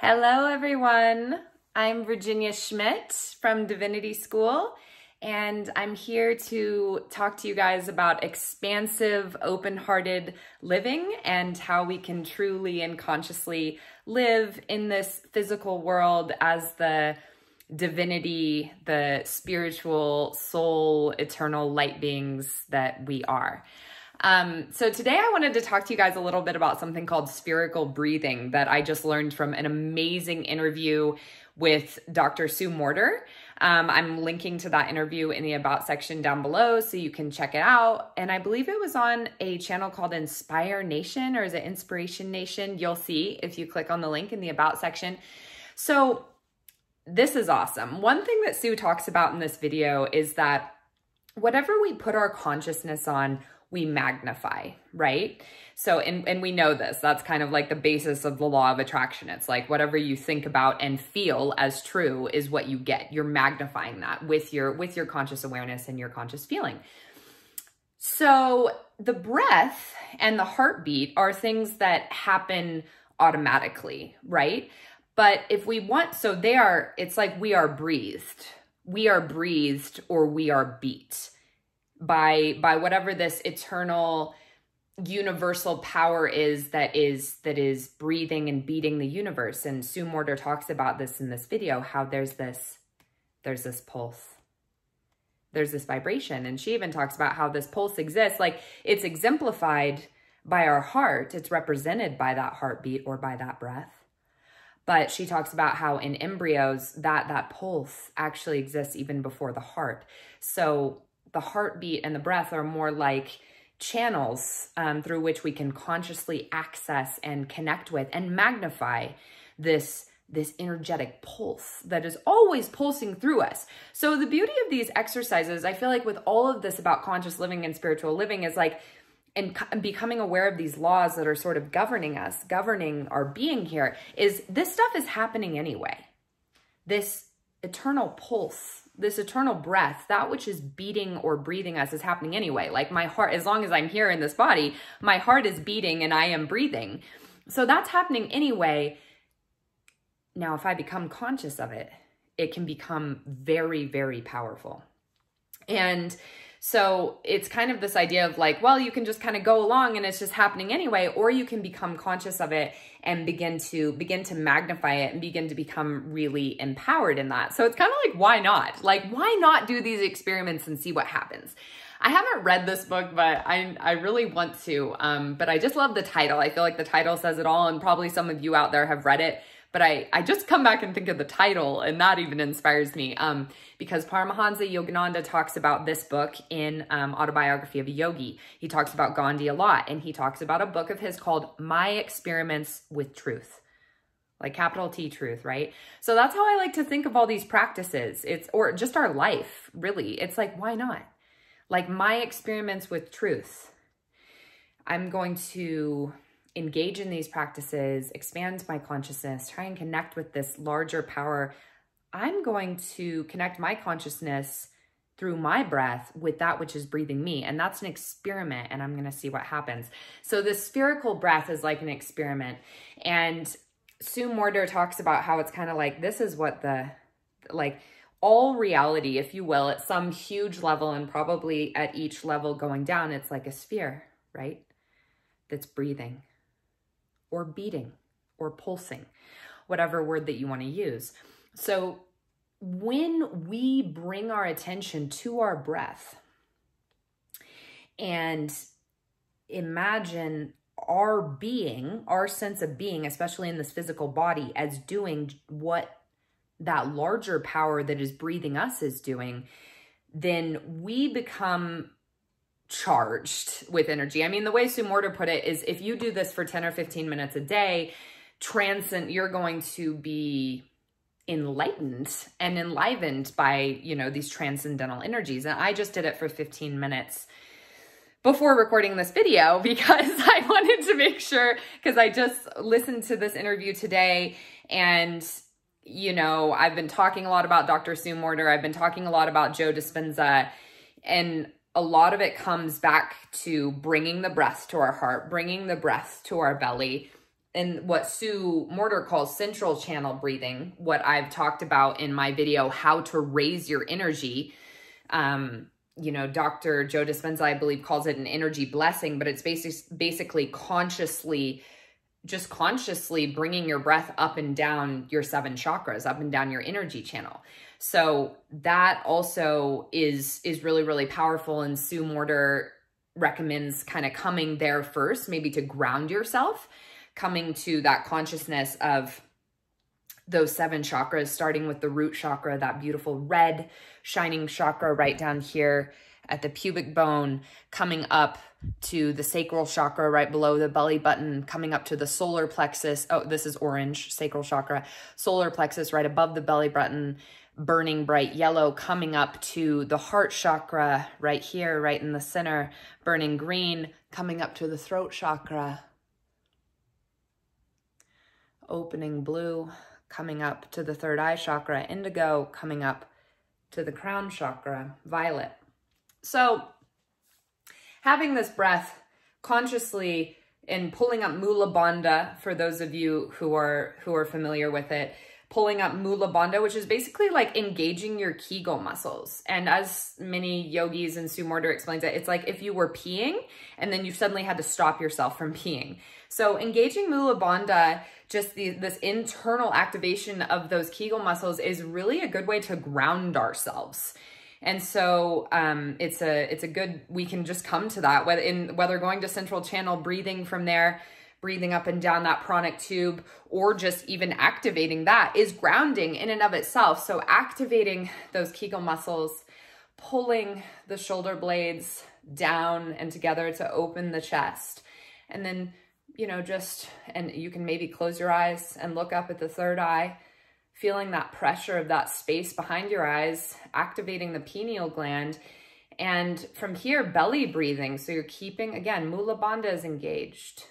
Hello, everyone. I'm Virginia Schmidt from Divinity School, and I'm here to talk to you guys about expansive, open-hearted living and how we can truly and consciously live in this physical world as the divinity, the spiritual soul, eternal light beings that we are. So today I wanted to talk to you guys a little bit about something called spherical breathing that I just learned from an amazing interview with Dr. Sue Morter. I'm linking to that interview in the About section down below so you can check it out. And I believe it was on a channel called Inspire Nation, or is it Inspiration Nation? You'll see if you click on the link in the About section. So this is awesome. One thing that Sue talks about in this video is that whatever we put our consciousness on, we magnify, right? So, and we know this, that's kind of like the basis of the law of attraction. It's like whatever you think about and feel as true is what you get. You're magnifying that with your conscious awareness and your conscious feeling. So the breath and the heartbeat are things that happen automatically, right? But if we want, so they are, it's like we are breathed. We are breathed or we are beat by whatever this eternal universal power is that is breathing and beating the universe. And Sue Morter talks about this in this video, how there's this pulse, there's this vibration. And she even talks about how this pulse exists. Like, it's exemplified by our heart. It's represented by that heartbeat or by that breath. But she talks about how in embryos that pulse actually exists even before the heart. So the heartbeat and the breath are more like channels through which we can consciously access and connect with and magnify this energetic pulse that is always pulsing through us. So the beauty of these exercises, I feel like with all of this about conscious living and spiritual living, is like, and becoming aware of these laws that are sort of governing us, governing our being here, is this stuff is happening anyway. This eternal pulse, this eternal breath, that which is beating or breathing us is happening anyway. Like my heart, as long as I'm here in this body, my heart is beating and I am breathing. So that's happening anyway. Now, if I become conscious of it, it can become very, very powerful. And so it's kind of this idea of like, well, you can just kind of go along and it's just happening anyway, or you can become conscious of it and begin to magnify it and begin to become really empowered in that. So it's kind of like, why not? Like, why not do these experiments and see what happens? I haven't read this book, but I really want to, but I just love the title. I feel like the title says it all, and probably some of you out there have read it. But I just come back and think of the title, and that even inspires me because Paramahansa Yogananda talks about this book in Autobiography of a Yogi. He talks about Gandhi a lot, and he talks about a book of his called My Experiments with Truth, like capital T truth, right? So that's how I like to think of all these practices. Or just our life, really. It's like, why not? Like my experiments with truth. I'm going to engage in these practices, expand my consciousness, try and connect with this larger power. I'm going to connect my consciousness through my breath with that which is breathing me. And that's an experiment, and I'm going to see what happens. So this spherical breath is like an experiment. And Sue Morter talks about how it's kind of like, this is what like all reality, if you will, at some huge level, and probably at each level going down, it's like a sphere, right? That's breathing, or beating, or pulsing, whatever word that you want to use. So when we bring our attention to our breath and imagine our being, our sense of being, especially in this physical body, as doing what that larger power that is breathing us is doing, then we become charged with energy. I mean, the way Sue Morter put it is, if you do this for 10 or 15 minutes a day, you're going to be enlightened and enlivened by, you know, these transcendental energies. And I just did it for 15 minutes before recording this video because I wanted to make sure, because I just listened to this interview today, and you know, I've been talking a lot about Dr. Sue Morter. I've been talking a lot about Joe Dispenza, and a lot of it comes back to bringing the breath to our heart, bringing the breath to our belly, and what Sue Morter calls central channel breathing, what I've talked about in my video, how to raise your energy. You know, Dr. Joe Dispenza, I believe, calls it an energy blessing, but it's basically consciously bringing your breath up and down your 7 chakras, up and down your energy channel. So that also is really, really powerful. And Sue Morter recommends kind of coming there first, maybe to ground yourself, coming to that consciousness of those 7 chakras, starting with the root chakra, that beautiful red shining chakra right down here at the pubic bone, coming up to the sacral chakra right below the belly button, coming up to the solar plexus. Oh, this is orange, sacral chakra, solar plexus right above the belly button, burning bright yellow, coming up to the heart chakra right here, right in the center, burning green, coming up to the throat chakra, opening blue, coming up to the third eye chakra, indigo, coming up to the crown chakra, violet. So having this breath consciously and pulling up Mula Bandha, for those of you who are familiar with it, pulling up Mula Bandha, which is basically like engaging your Kegel muscles. And as many yogis and Sue Morter explains it, it's like if you were peeing and then you suddenly had to stop yourself from peeing. So engaging Mula Bandha, just this internal activation of those Kegel muscles, is really a good way to ground ourselves. And so it's a good, we can just come to that, whether going to central channel breathing from there, breathing up and down that pranic tube, or just even activating that is grounding in and of itself. So activating those Kegel muscles, pulling the shoulder blades down and together to open the chest. And then, you know, and you can maybe close your eyes and look up at the third eye, feeling that pressure of that space behind your eyes, activating the pineal gland. And from here, belly breathing. So you're keeping, again, Mula Bandha is engaged.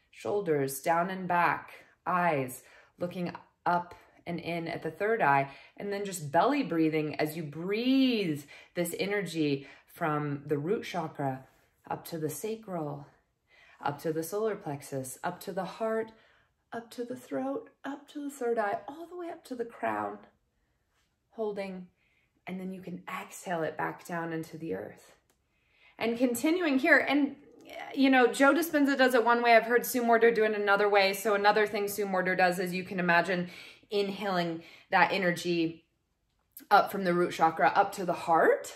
Shoulders down and back, eyes looking up and in at the third eye, and then just belly breathing as you breathe this energy from the root chakra up to the sacral, up to the solar plexus, up to the heart, up to the throat, up to the third eye, all the way up to the crown, holding, and then you can exhale it back down into the earth. And continuing here, and you know, Joe Dispenza does it one way. I've heard Sue Morter do it another way. So another thing Sue Morter does is, you can imagine inhaling that energy up from the root chakra up to the heart,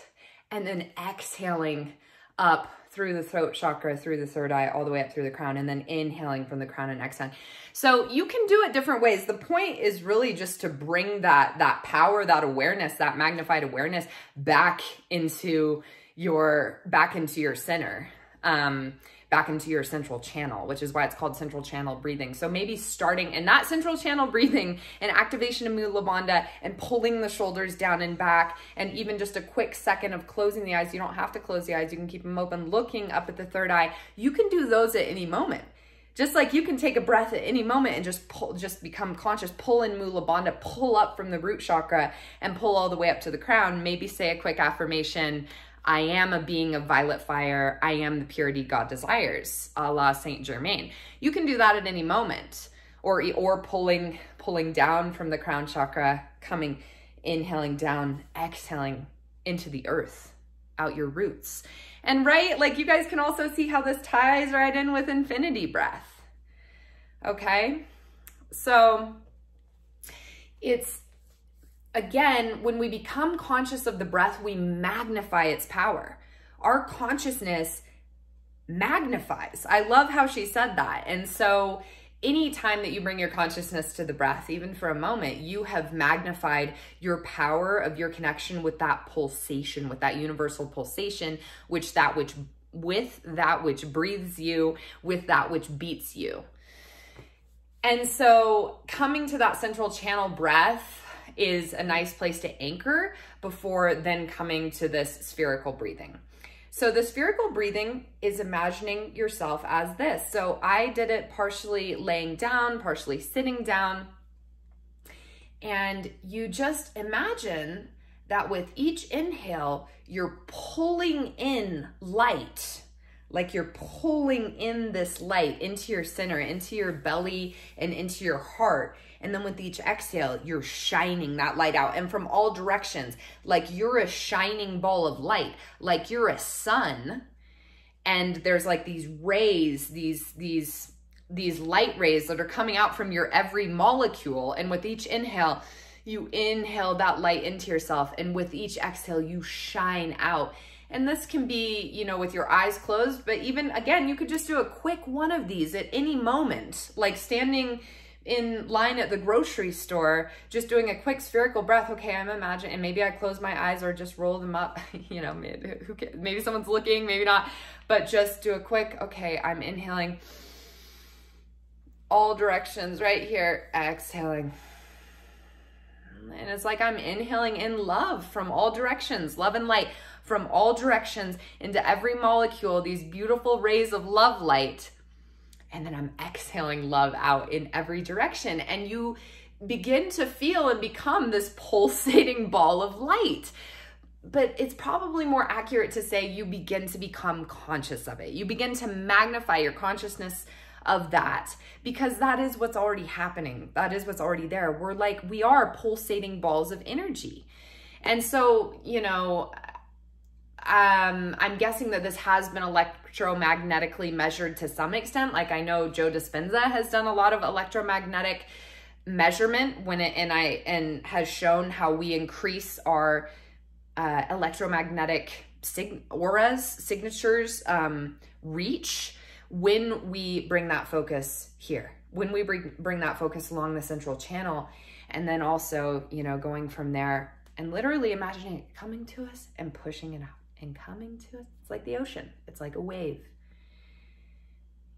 and then exhaling up through the throat chakra, through the third eye, all the way up through the crown, and then inhaling from the crown and exhaling. So you can do it different ways. The point is really just to bring that power, that awareness, that magnified awareness back into your center. Back into your central channel, which is why it's called central channel breathing. So maybe starting in that central channel breathing and activation of Mula Bandha and pulling the shoulders down and back, and even just a quick second of closing the eyes. You don't have to close the eyes. You can keep them open, looking up at the third eye. You can do those at any moment. Just like you can take a breath at any moment and just become conscious, pull in Mula Bandha, pull up from the root chakra and pull all the way up to the crown. Maybe say a quick affirmation. I am a being of violet fire. I am the purity God desires, a la Saint Germain. You can do that at any moment, or pulling down from the crown chakra, coming, inhaling down, exhaling into the earth, out your roots. And right, like you guys can also see how this ties right in with infinity breath. Okay, so it's, again, when we become conscious of the breath, we magnify its power. Our consciousness magnifies. I love how she said that. And so anytime that you bring your consciousness to the breath, even for a moment, you have magnified your power of your connection with that pulsation, with that universal pulsation, with that which breathes you, with that which beats you. And so coming to that central channel breath is a nice place to anchor before then coming to this spherical breathing. So the spherical breathing is imagining yourself as this. So I did it partially laying down, partially sitting down. And you just imagine that with each inhale, you're pulling in light, like you're pulling in this light into your center, into your belly, and into your heart. And then with each exhale, you're shining that light out, and from all directions, like you're a shining ball of light, like you're a sun. And there's like these rays, these light rays that are coming out from your every molecule. And with each inhale, you inhale that light into yourself. And with each exhale, you shine out. And this can be, you know, with your eyes closed, but even again, you could just do a quick one of these at any moment, like standing in line at the grocery store, just doing a quick spherical breath. Okay, I'm imagining, and maybe I close my eyes or just roll them up, you know, maybe someone's looking, maybe not, but just do a quick, okay, I'm inhaling all directions right here, exhaling. And it's like I'm inhaling in love from all directions, love and light from all directions into every molecule, these beautiful rays of love light. And then I'm exhaling love out in every direction. And you begin to feel and become this pulsating ball of light. But it's probably more accurate to say you begin to become conscious of it. You begin to magnify your consciousness of that, because that is what's already happening. That is what's already there. We are pulsating balls of energy. And so, you know, I'm guessing that this has been electromagnetically measured to some extent. Like I know Joe Dispenza has done a lot of electromagnetic measurement and has shown how we increase our electromagnetic signatures, reach when we bring that focus here, when we bring that focus along the central channel. And then also, you know, going from there and literally imagining it coming to us and pushing it out and coming to us. It's like the ocean. It's like a wave,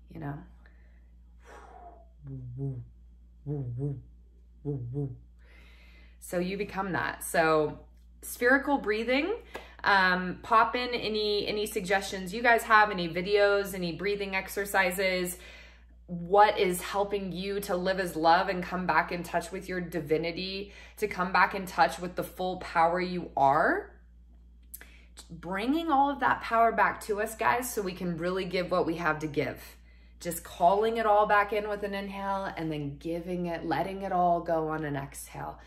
you know? So you become that. So spherical breathing, pop in any suggestions you guys have, any videos, any breathing exercises, what is helping you to live as love and come back in touch with your divinity, to come back in touch with the full power you are. Bringing all of that power back to us, guys, so we can really give what we have to give. Just calling it all back in with an inhale and then giving it, letting it all go on an exhale.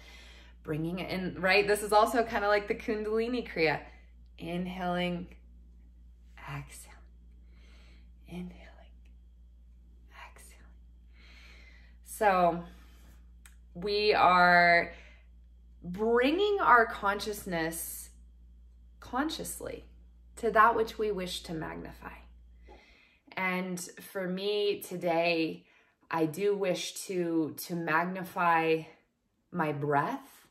Bringing it in, right? This is also kind of like the Kundalini Kriya. Inhaling, exhaling, inhaling, exhaling. So we are bringing our consciousness consciously to that which we wish to magnify. And for me today, I do wish to magnify my breath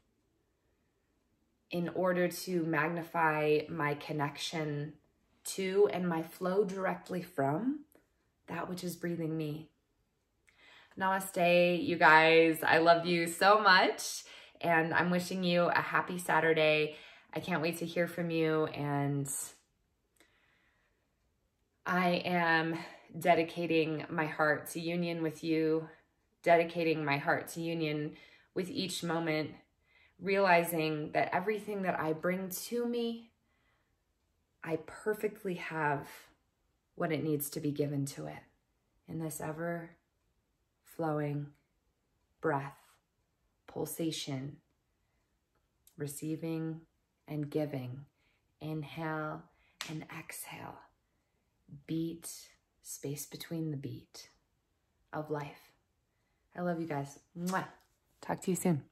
in order to magnify my connection to and my flow directly from that which is breathing me. Namaste, you guys. I love you so much, and I'm wishing you a happy Saturday. I can't wait to hear from you, and I am dedicating my heart to union with you, dedicating my heart to union with each moment, realizing that everything that I bring to me, I perfectly have what it needs to be given to it in this ever-flowing breath, pulsation, receiving and giving, inhale and exhale, beat, space between the beat of life. I love you guys. Mwah. Talk to you soon.